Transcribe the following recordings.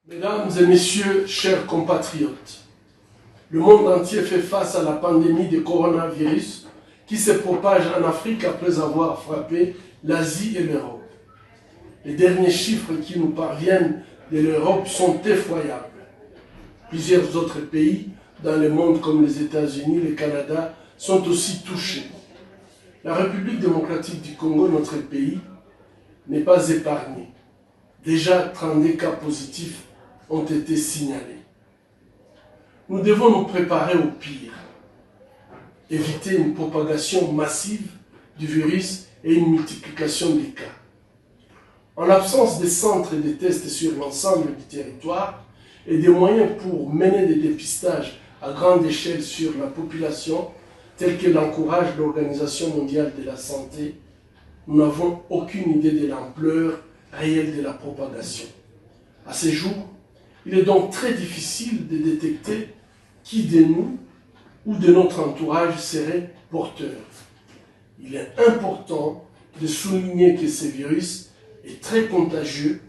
Mesdames et messieurs, chers compatriotes, le monde entier fait face à la pandémie de coronavirus qui se propage en Afrique après avoir frappé l'Asie et l'Europe. Les derniers chiffres qui nous parviennent de l'Europe sont effroyables. Plusieurs autres pays dans le monde comme les États-Unis, le Canada, sont aussi touchés. La République démocratique du Congo, notre pays, n'est pas épargnée. Déjà 32 cas positifs ont été signalés. Nous devons nous préparer au pire, éviter une propagation massive du virus et une multiplication des cas. En l'absence de centres de tests sur l'ensemble du territoire et des moyens pour mener des dépistages à grande échelle sur la population, tels que l'encourage l'Organisation mondiale de la santé, nous n'avons aucune idée de l'ampleur réelle de la propagation. À ce jour, il est donc très difficile de détecter qui de nous ou de notre entourage serait porteur. Il est important de souligner que ce virus est très contagieux,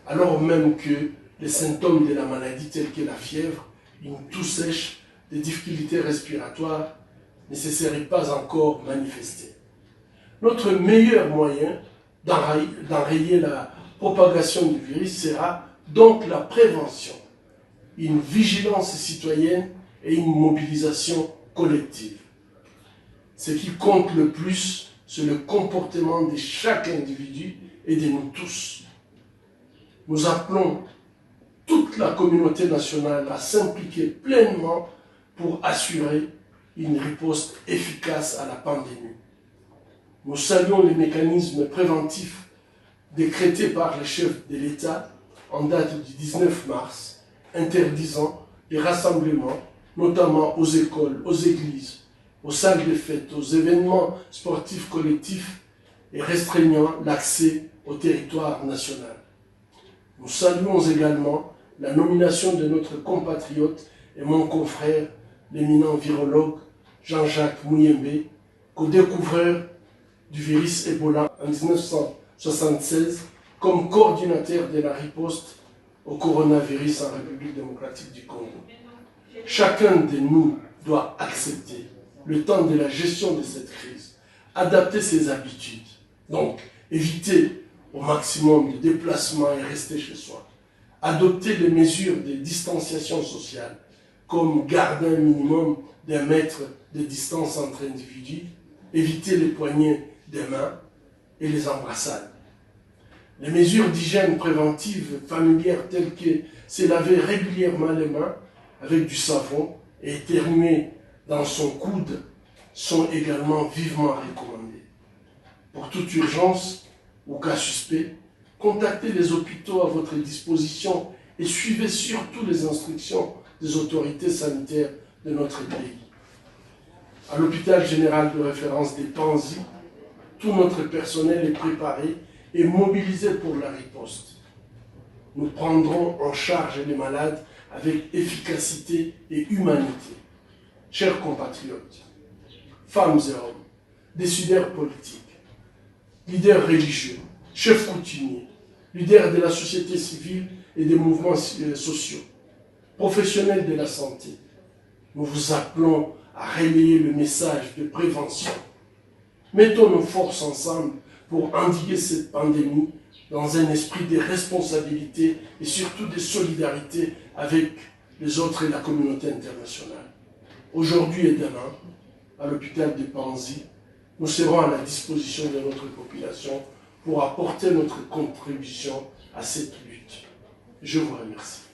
alors même que les symptômes de la maladie tels que la fièvre, une toux sèche, des difficultés respiratoires ne se seraient pas encore manifestés. Notre meilleur moyen d'enrayer la propagation du virus sera donc la prévention, une vigilance citoyenne et une mobilisation collective. Ce qui compte le plus, c'est le comportement de chaque individu et de nous tous. Nous appelons toute la communauté nationale à s'impliquer pleinement pour assurer une riposte efficace à la pandémie. Nous saluons les mécanismes préventifs décrétés par le chef de l'État en date du 19 mars, interdisant les rassemblements, notamment aux écoles, aux églises, aux salles de fête, aux événements sportifs collectifs et restreignant l'accès au territoire national. Nous saluons également la nomination de notre compatriote et mon confrère, l'éminent virologue Jean-Jacques Muyembe, co-découvreur du virus Ebola en 1976 comme coordinateur de la riposte au coronavirus en République démocratique du Congo. Chacun de nous doit accepter le temps de la gestion de cette crise, adapter ses habitudes, donc éviter au maximum de déplacements et rester chez soi, adopter les mesures de distanciation sociale, comme garder un minimum d'1 mètre de distance entre individus, éviter les poignées des mains et les embrassades. Les mesures d'hygiène préventive familières telles que se laver régulièrement les mains avec du savon et éternuer dans son coude sont également vivement recommandées. Pour toute urgence ou cas suspect, contactez les hôpitaux à votre disposition et suivez surtout les instructions des autorités sanitaires de notre pays. À l'hôpital général de référence des Panzi, tout notre personnel est préparé et mobilisé pour la riposte. Nous prendrons en charge les malades avec efficacité et humanité. Chers compatriotes, femmes et hommes, décideurs politiques, leaders religieux, chefs coutumiers, leaders de la société civile et des mouvements sociaux, professionnels de la santé, nous vous appelons à relayer le message de prévention. Mettons nos forces ensemble pour endiguer cette pandémie dans un esprit de responsabilité et surtout de solidarité avec les autres et la communauté internationale. Aujourd'hui et demain, à l'hôpital de Panzi, nous serons à la disposition de notre population pour apporter notre contribution à cette lutte. Je vous remercie.